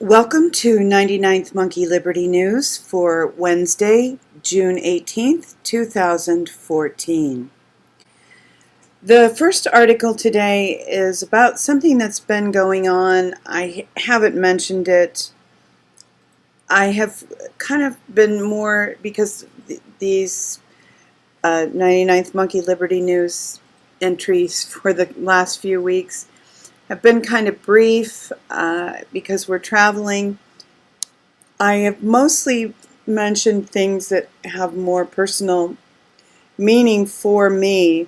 Welcome to 99th Monkey Liberty News for Wednesday, June 18th, 2014. The first article today is about something that's been going on. I haven't mentioned it. I have kind of been more, because these 99th Monkey Liberty News entries for the last few weeks have been kind of brief because we're traveling. I have mostly mentioned things that have more personal meaning for me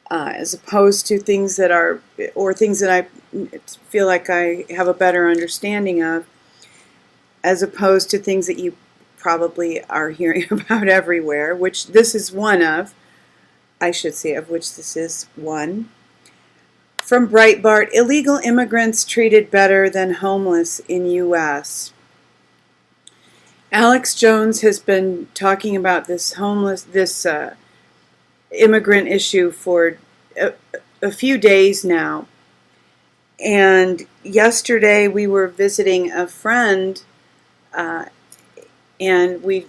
as opposed to things that are, or things that I feel like I have a better understanding of, as opposed to things that you probably are hearing about everywhere, which this is one of, I should say, of which this is one. From Breitbart, illegal immigrants treated better than homeless in U.S. Alex Jones has been talking about this immigrant issue for a few days now. And yesterday we were visiting a friend, and we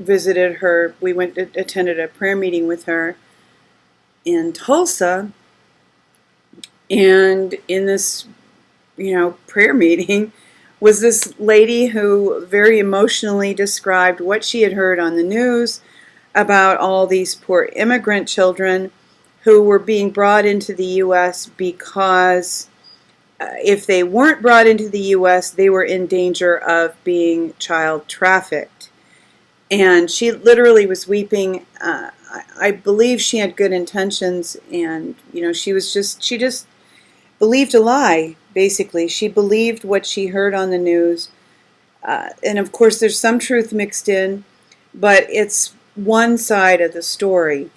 visited her. We attended a prayer meeting with her in Tulsa. And in this, prayer meeting was this lady who very emotionally described what she had heard on the news about all these poor immigrant children who were being brought into the U.S. because if they weren't brought into the U.S., they were in danger of being child trafficked. And she literally was weeping. I believe she had good intentions, and she just believed a lie, basically. She believed what she heard on the news. And of course, there's some truth mixed in, but it's one side of the story.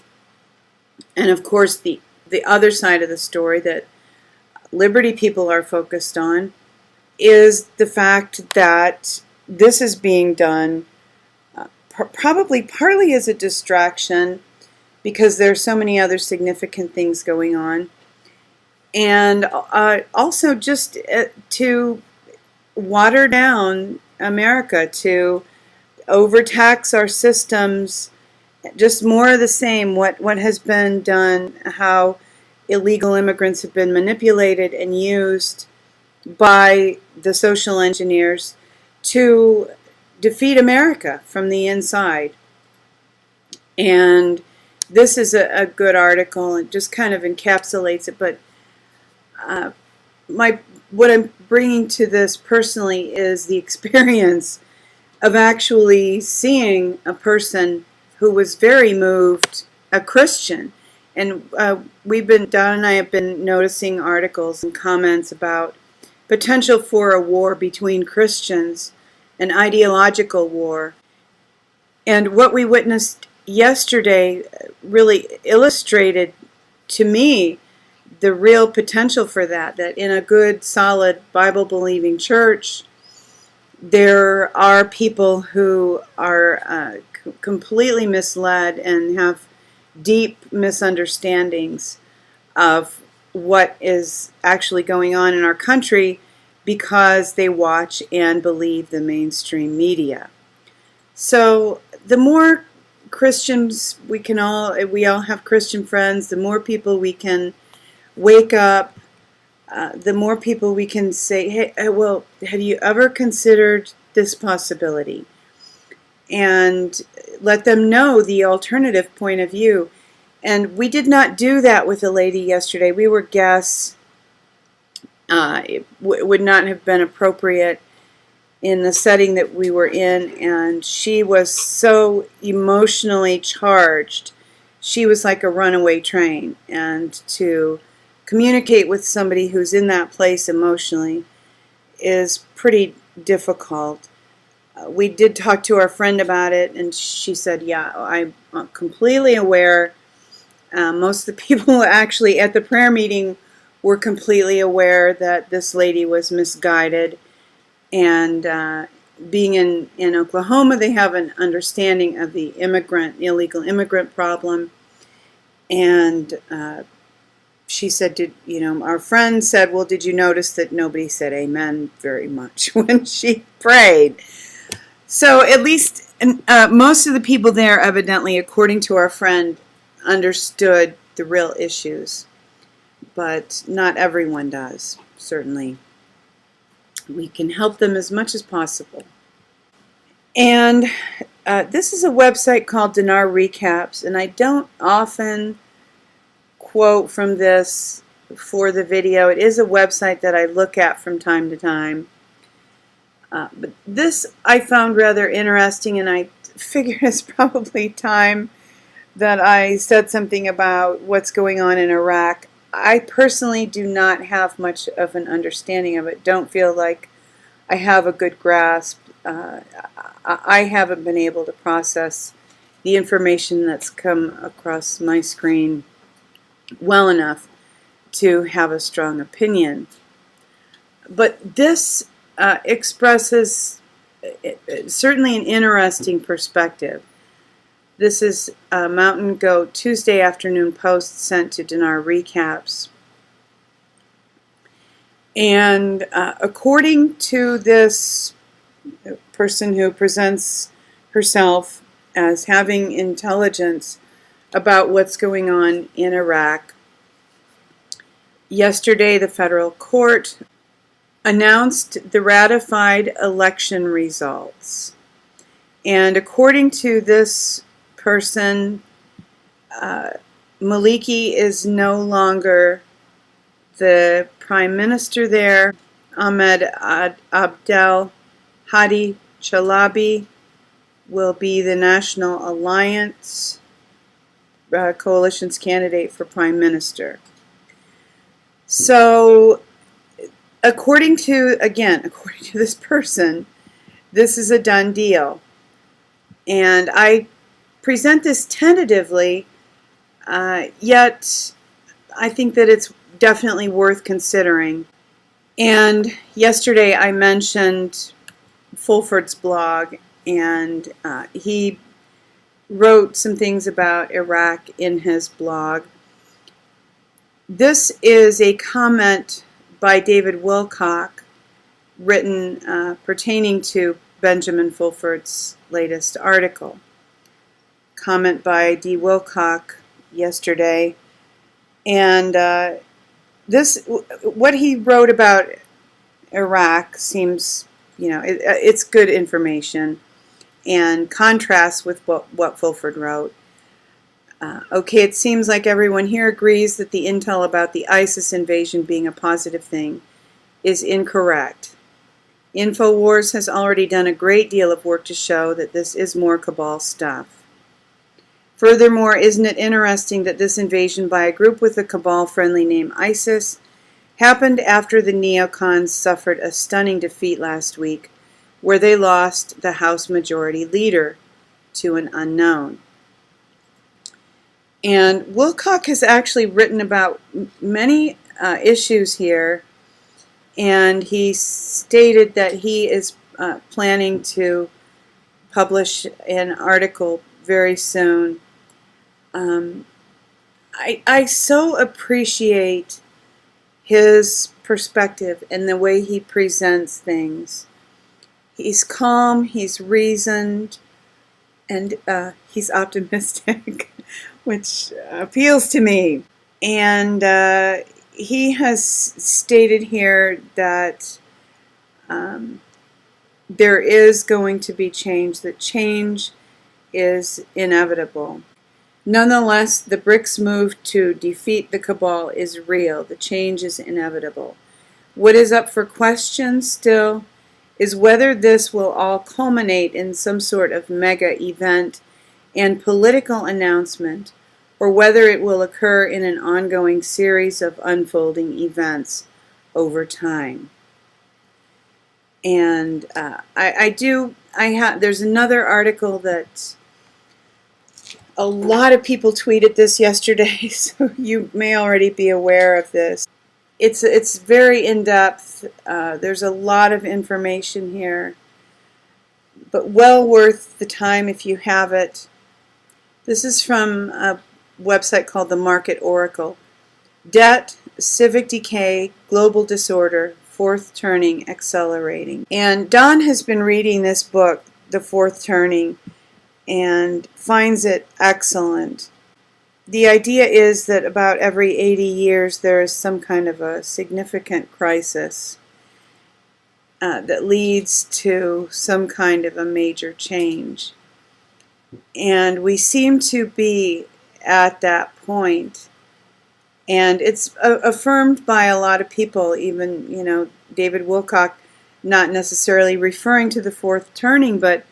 And of course, the other side of the story that Liberty people are focused on is the fact that this is being done probably partly as a distraction because there are so many other significant things going on. And also just to water down America, to overtax our systems, just more of the same, what has been done, how illegal immigrants have been manipulated and used by the social engineers to defeat America from the inside. And this is a good article. It just kind of encapsulates it, but what I'm bringing to this personally is the experience of actually seeing a person who was very moved, a Christian. And Don and I have been noticing articles and comments about potential for a war between Christians, an ideological war. And what we witnessed yesterday really illustrated to me the real potential for that in a good, solid, Bible-believing church, there are people who are completely misled and have deep misunderstandings of what is actually going on in our country because they watch and believe the mainstream media. So the more Christians we all have Christian friends, the more people we can wake up, the more people we can say, hey, well, have you ever considered this possibility? And let them know the alternative point of view. And we did not do that with a lady yesterday. We were guests. It would not have been appropriate in the setting that we were in, and she was so emotionally charged. She was like a runaway train, and to communicate with somebody who's in that place emotionally is pretty difficult. We did talk to our friend about it, and she said, yeah, I'm completely aware. Most of the people actually at the prayer meeting were completely aware that this lady was misguided. And being in Oklahoma, they have an understanding of the illegal immigrant problem. And she said, our friend said, well, did you notice that nobody said amen very much when she prayed? So at least most of the people there, evidently, according to our friend, understood the real issues. But not everyone does, certainly. We can help them as much as possible. And this is a website called Dinar Recaps, and I don't often quote from this for the video. It is a website that I look at from time to time. But this I found rather interesting, and I figured it's probably time that I said something about what's going on in Iraq. I personally do not have much of an understanding of it. Don't feel like I have a good grasp. I haven't been able to process the information that's come across my screen well enough to have a strong opinion. But this expresses certainly an interesting perspective. This is a Mountain Goat Tuesday afternoon post sent to Dinar Recaps. And according to this person who presents herself as having intelligence about what's going on in Iraq, yesterday the federal court announced the ratified election results. And according to this person, Maliki is no longer the prime minister there. Ahmed Abdel Hadi Chalabi will be the National Alliance coalition's candidate for prime minister. So, according to this person, this is a done deal. And I present this tentatively, yet I think that it's definitely worth considering. And yesterday I mentioned Fulford's blog, and he wrote some things about Iraq in his blog. This is a comment by David Wilcock written pertaining to Benjamin Fulford's latest article. Comment by D. Wilcock yesterday. And what he wrote about Iraq seems, it's good information and contrasts with what Fulford wrote. Okay, it seems like everyone here agrees that the intel about the ISIS invasion being a positive thing is incorrect. InfoWars has already done a great deal of work to show that this is more cabal stuff. Furthermore, isn't it interesting that this invasion by a group with a cabal-friendly name ISIS happened after the neocons suffered a stunning defeat last week, where they lost the House Majority Leader to an unknown. And Wilcock has actually written about many issues here, and he stated that he is planning to publish an article very soon. I so appreciate his perspective and the way he presents things. He's calm, he's reasoned, and he's optimistic, which appeals to me. And he has stated here that there is going to be change, that change is inevitable. Nonetheless, the BRICS move to defeat the cabal is real. The change is inevitable. What is up for question still is whether this will all culminate in some sort of mega event and political announcement, or whether it will occur in an ongoing series of unfolding events over time. And there's another article that a lot of people tweeted this yesterday, so you may already be aware of this. It's very in-depth. There's a lot of information here, but well worth the time if you have it. This is from a website called The Market Oracle. Debt, Civic Decay, Global Disorder, Fourth Turning Accelerating. And Don has been reading this book, The Fourth Turning, and finds it excellent. The idea is that about every 80 years there is some kind of a significant crisis that leads to some kind of a major change. And we seem to be at that point. And it's affirmed by a lot of people, even, David Wilcock, not necessarily referring to the fourth turning, but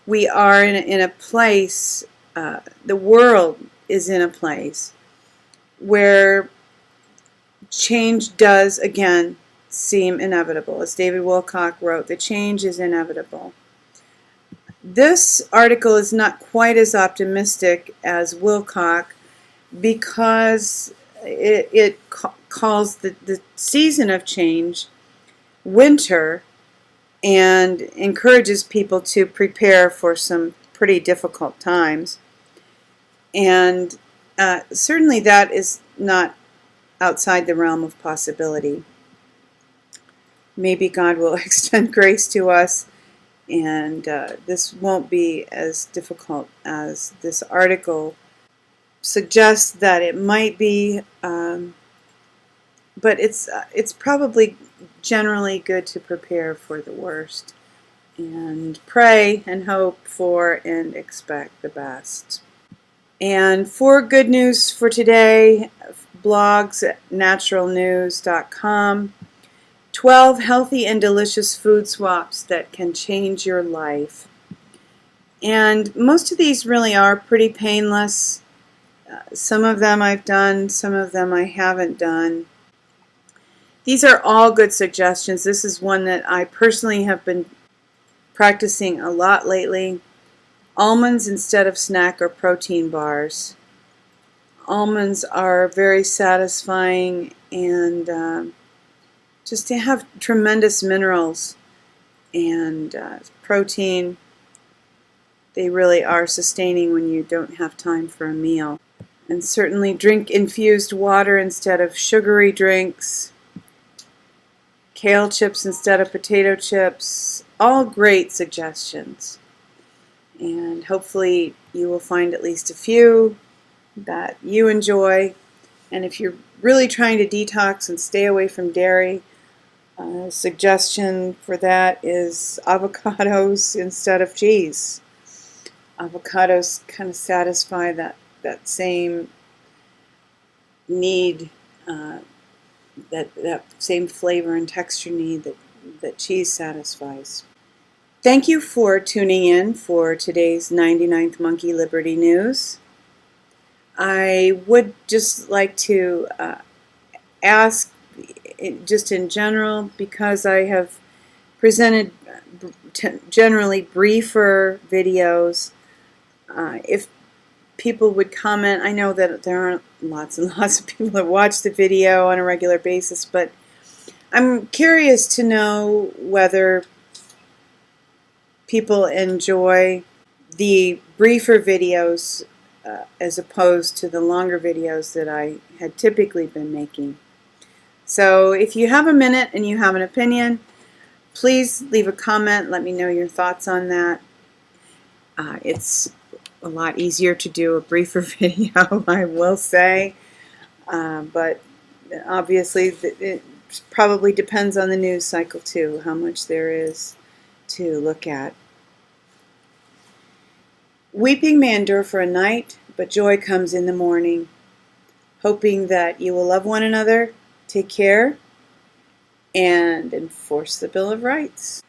we are in a place, the world is in a place where change does, again, seem inevitable. As David Wilcock wrote, the change is inevitable. This article is not quite as optimistic as Wilcock because it calls the season of change winter and encourages people to prepare for some pretty difficult times. And certainly that is not outside the realm of possibility. Maybe God will extend grace to us, and this won't be as difficult as this article suggests that it might be, but it's probably generally good to prepare for the worst and pray and hope for and expect the best. And for good news for today, blogs at naturalnews.com. 12 healthy and delicious food swaps that can change your life. And most of these really are pretty painless. Some of them I've done, some of them I haven't done. These are all good suggestions. This is one that I personally have been practicing a lot lately. Almonds instead of snack or protein bars. Almonds are very satisfying and just to have tremendous minerals and protein. They really are sustaining when you don't have time for a meal. And certainly drink infused water instead of sugary drinks. Kale chips instead of potato chips. All great suggestions. And hopefully you will find at least a few that you enjoy. And if you're really trying to detox and stay away from dairy, a suggestion for that is avocados instead of cheese. Avocados kind of satisfy that same need, that same flavor and texture need that cheese satisfies. Thank you for tuning in for today's 99th Monkey Liberty News. I would just like to ask, just in general, because I have presented generally briefer videos, if people would comment. I know that there aren't lots and lots of people that watch the video on a regular basis, but I'm curious to know whether people enjoy the briefer videos as opposed to the longer videos that I had typically been making. So if you have a minute and you have an opinion, please leave a comment. Let me know your thoughts on that. It's a lot easier to do a briefer video, I will say, but obviously it probably depends on the news cycle too, how much there is to look at. Weeping may endure for a night, but joy comes in the morning. Hoping that you will love one another, take care, and enforce the Bill of Rights.